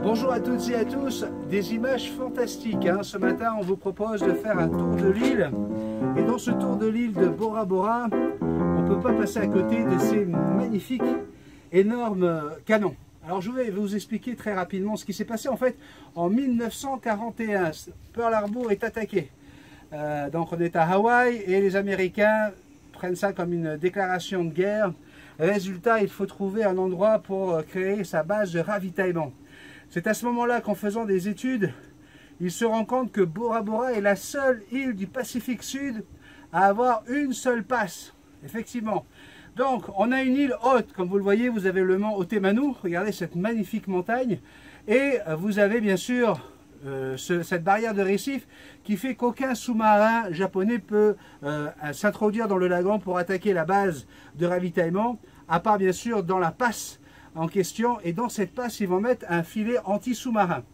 Bonjour à toutes et à tous, des images fantastiques. Ce matin, on vous propose de faire un tour de l'île. Et dans ce tour de l'île de Bora Bora, on ne peut pas passer à côté de ces magnifiques, énormes canons. Alors je vais vous expliquer très rapidement ce qui s'est passé. En fait, en 1941, Pearl Harbor est attaqué. Donc on est à Hawaï et les Américains prennent ça comme une déclaration de guerre. Résultat, il faut trouver un endroit pour créer sa base de ravitaillement. C'est à ce moment-là qu'en faisant des études, il se rend compte que Bora Bora est la seule île du Pacifique Sud à avoir une seule passe. Effectivement. Donc, on a une île haute, comme vous le voyez, vous avez le mont Otemanu, regardez cette magnifique montagne, et vous avez bien sûr cette barrière de récif qui fait qu'aucun sous-marin japonais peut s'introduire dans le lagon pour attaquer la base de ravitaillement, à part bien sûr dans la passe en question, et dans cette passe ils vont mettre un filet anti-sous-marin.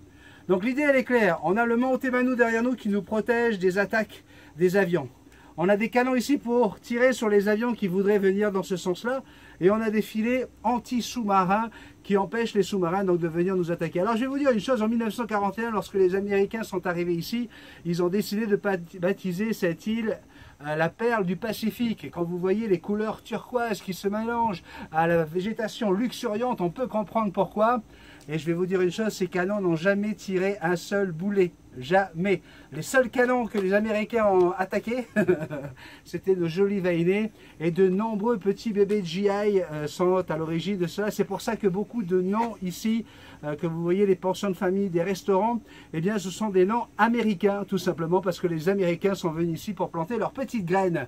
Donc l'idée elle est claire, on a le mont Otemanu derrière nous qui nous protège des attaques des avions. On a des canons ici pour tirer sur les avions qui voudraient venir dans ce sens-là, et on a des filets anti-sous-marins qui empêchent les sous-marins donc de venir nous attaquer. Alors je vais vous dire une chose, en 1941, lorsque les Américains sont arrivés ici, ils ont décidé de baptiser cette île la perle du Pacifique. Et quand vous voyez les couleurs turquoises qui se mélangent à la végétation luxuriante, on peut comprendre pourquoi. Et je vais vous dire une chose, ces canons n'ont jamais tiré un seul boulet. Jamais. Les seuls canons que les Américains ont attaqués, c'était de jolis vainés, et de nombreux petits bébés GI sont à l'origine de cela. C'est pour ça que beaucoup de noms ici, que vous voyez, les pensions de famille, des restaurants, eh bien ce sont des noms américains, tout simplement parce que les Américains sont venus ici pour planter leurs petites graines.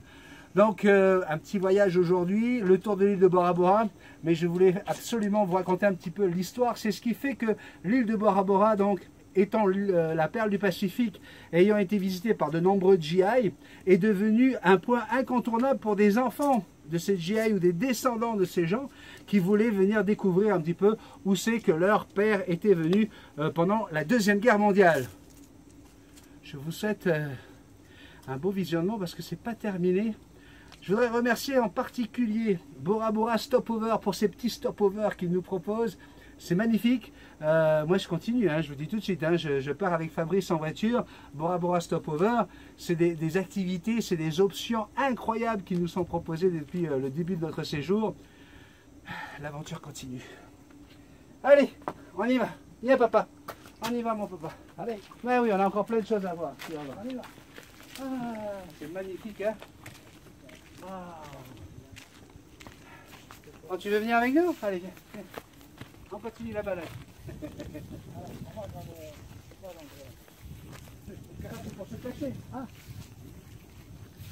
Donc un petit voyage aujourd'hui, le tour de l'île de Bora Bora, mais je voulais absolument vous raconter un petit peu l'histoire. C'est ce qui fait que l'île de Bora Bora, donc, étant la perle du Pacifique, ayant été visitée par de nombreux GI, est devenue un point incontournable pour des enfants de ces GI ou des descendants de ces gens qui voulaient venir découvrir un petit peu où c'est que leur père était venu pendant la Deuxième Guerre mondiale. Je vous souhaite un beau visionnement parce que c'est pas terminé. Je voudrais remercier en particulier Bora Bora Stopover pour ces petits stopovers qu'ils nous proposent. C'est magnifique. Moi, je continue, je vous dis tout de suite. Je pars avec Fabrice en voiture. Bora Bora Stopover, c'est des activités, c'est des options incroyables qui nous sont proposées depuis le début de notre séjour. L'aventure continue. Allez, on y va. Viens, papa. On y va, mon papa. Allez. Ouais, oui, on a encore plein de choses à voir. On y va. Ah, c'est magnifique, hein. Wow. Oh, tu veux venir avec nous? Allez, viens. On continue la balade. C'est pour se cacher. Ah.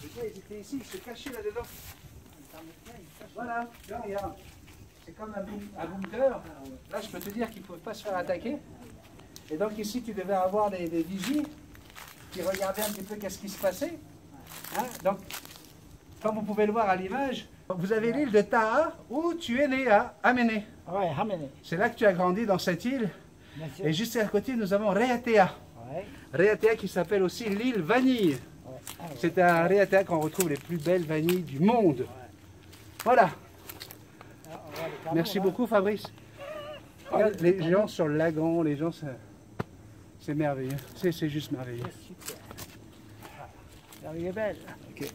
Les gars, ils étaient ici, ils se cachaient là-dedans. Voilà, là, regarde. C'est comme un bunker. Là, je peux te dire qu'ils ne peuvent pas se faire attaquer. Et donc ici, tu devais avoir des vigies qui regardaient un petit peu qu'est-ce qui se passait. Donc, comme vous pouvez le voir à l'image, vous avez l'île de Taha où tu es né à Hamene. Oui, Hamene. C'est là que tu as grandi dans cette île. Et juste à côté, nous avons Raiatea. Ouais. Raiatea qui s'appelle aussi l'île vanille. Ouais. C'est à Raiatea qu'on retrouve les plus belles vanilles du monde. Voilà. Merci beaucoup, Fabrice. Regarde, les gens sur le lagon, les gens, c'est merveilleux. C'est juste merveilleux. Super. La vie est belle. Ok.